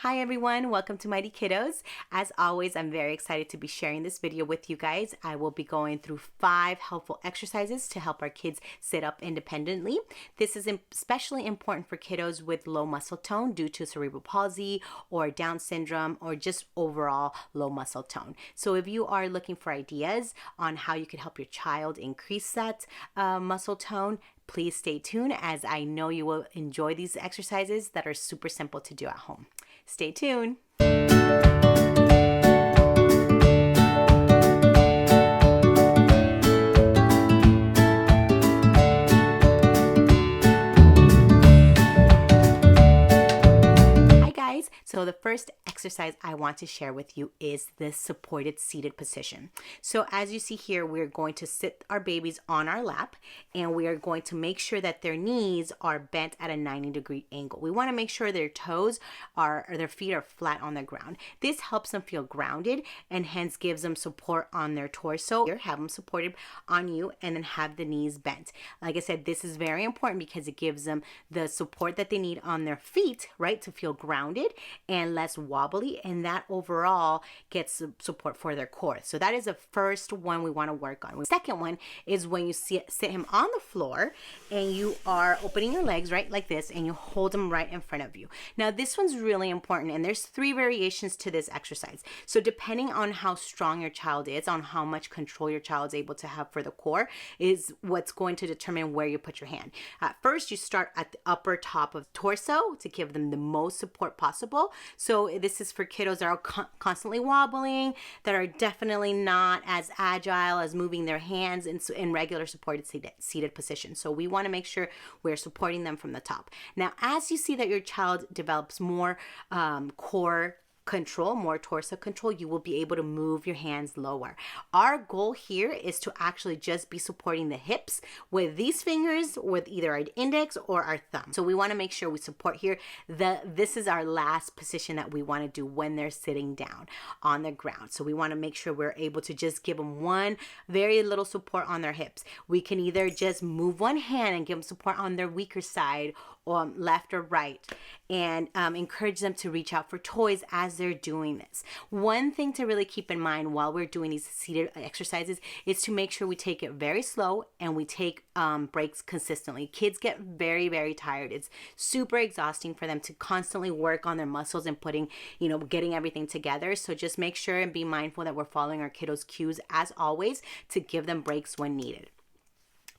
Hi everyone, welcome to Mighty Kiddos. As always, I'm very excited to be sharing this video with you guys. I will be going through 5 helpful exercises to help our kids sit up independently. This is especially important for kiddos with low muscle tone due to cerebral palsy or Down syndrome or just overall low muscle tone. So if you are looking for ideas on how you can help your child increase that muscle tone, please stay tuned as I know you will enjoy these exercises that are super simple to do at home. Stay tuned. So the first exercise I want to share with you is the supported seated position. So as you see here, we're going to sit our babies on our lap and we are going to make sure that their knees are bent at a 90-degree angle. We want to make sure their toes or their feet are flat on the ground. This helps them feel grounded and hence gives them support on their torso. Here, have them supported on you and then have the knees bent. Like I said, this is very important because it gives them the support that they need on their feet, right, to feel grounded and less wobbly, and that overall gets support for their core. So that is the first one we want to work on. The second one is when you sit him on the floor and you are opening your legs right like this and you hold them right in front of you. Now this one's really important and there's 3 variations to this exercise. So depending on how strong your child is, on how much control your child is able to have for the core is what's going to determine where you put your hand. At first you start at the upper top of the torso to give them the most support possible. So this is for kiddos that are constantly wobbling, that are definitely not as agile as moving their hands in regular supported seated position. So we want to make sure we're supporting them from the top. Now, as you see that your child develops more core control, more torso control, you will be able to move your hands lower. Our goal here is to actually just be supporting the hips with these fingers with either our index or our thumb. So we want to make sure we support here. This is our last position that we want to do when they're sitting down on the ground. So we want to make sure we're able to just give them one very little support on their hips. We can either just move one hand and give them support on their weaker side or left or right, and encourage them to reach out for toys as they're doing this. One thing to really keep in mind while we're doing these seated exercises is to make sure we take it very slow and we take breaks consistently. Kids get very, very tired. It's super exhausting for them to constantly work on their muscles and getting everything together. So just make sure and be mindful that we're following our kiddos' cues as always to give them breaks when needed.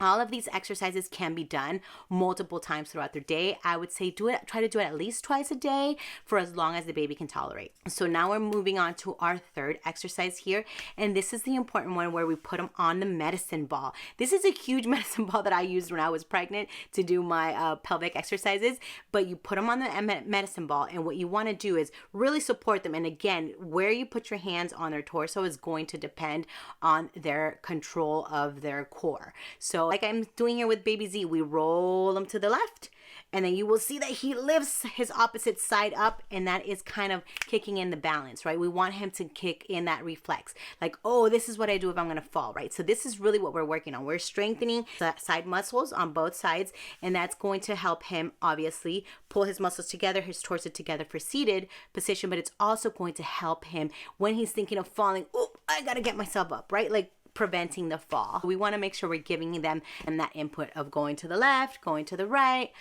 All of these exercises can be done multiple times throughout their day. I would say try to do it at least twice a day for as long as the baby can tolerate. So now we're moving on to our third exercise here. And this is the important one where we put them on the medicine ball. This is a huge medicine ball that I used when I was pregnant to do my pelvic exercises. But you put them on the medicine ball and what you want to do is really support them. And again, where you put your hands on their torso is going to depend on their control of their core. So like I'm doing here with baby Z, we roll him to the left and then you will see that he lifts his opposite side up and that is kind of kicking in the balance, right? We want him to kick in that reflex. Like, oh, this is what I do if I'm going to fall, right? So this is really what we're working on. We're strengthening the side muscles on both sides and that's going to help him obviously pull his muscles together, his torso together for seated position, but it's also going to help him when he's thinking of falling. Oh, I got to get myself up, right? Like preventing the fall. We want to make sure we're giving them that input of going to the left, going to the right,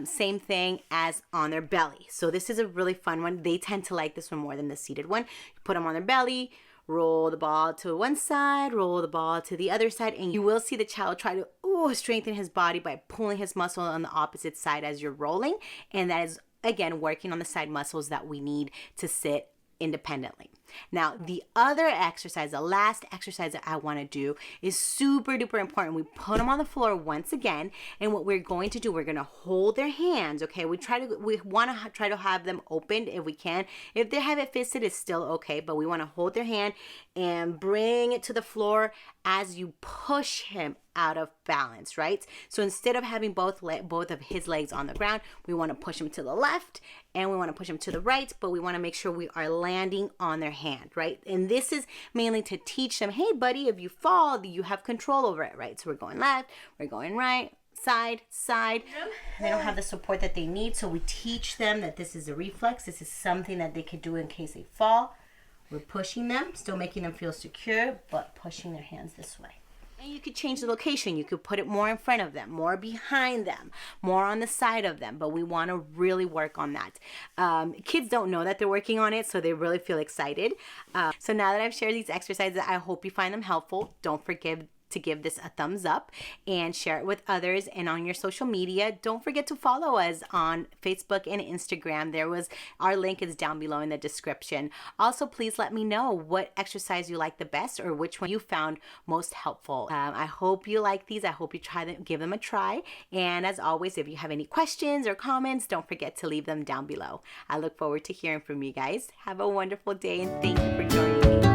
same thing as on their belly. So this is a really fun one. They tend to like this one more than the seated one. You put them on their belly, roll the ball to one side, roll the ball to the other side, and you will see the child try to strengthen his body by pulling his muscle on the opposite side as you're rolling, and that is again working on the side muscles that we need to sit independently. Now, the other exercise, the last exercise that I want to do is super duper important. We put them on the floor once again, and what we're going to do, we're going to hold their hands, okay? We want to try to have them opened if we can. If they have it fisted, it's still okay, but we want to hold their hand and bring it to the floor as you push him out of balance, right? So instead of having both of his legs on the ground, we want to push him to the left and we want to push him to the right, but we want to make sure we are landing on their hand, right? And this is mainly to teach them, hey buddy, if you fall, you have control over it, right? So we're going left, we're going right, side, side. They don't have the support that they need, so we teach them that this is a reflex. This is something that they could do in case they fall. We're pushing them, still making them feel secure, but pushing their hands this way. And you could change the location. You could put it more in front of them, more behind them, more on the side of them, but we want to really work on that. Kids don't know that they're working on it, so they really feel excited. So now that I've shared these exercises, I hope you find them helpful. Don't forget to give this a thumbs up and share it with others and on your social media. Don't forget to follow us on Facebook and Instagram. Our link is down below in the description. Also, please let me know what exercise you like the best or which one you found most helpful. I hope you like these. I hope you try them, give them a try. And as always, if you have any questions or comments, don't forget to leave them down below. I look forward to hearing from you guys. Have a wonderful day and thank you for joining me.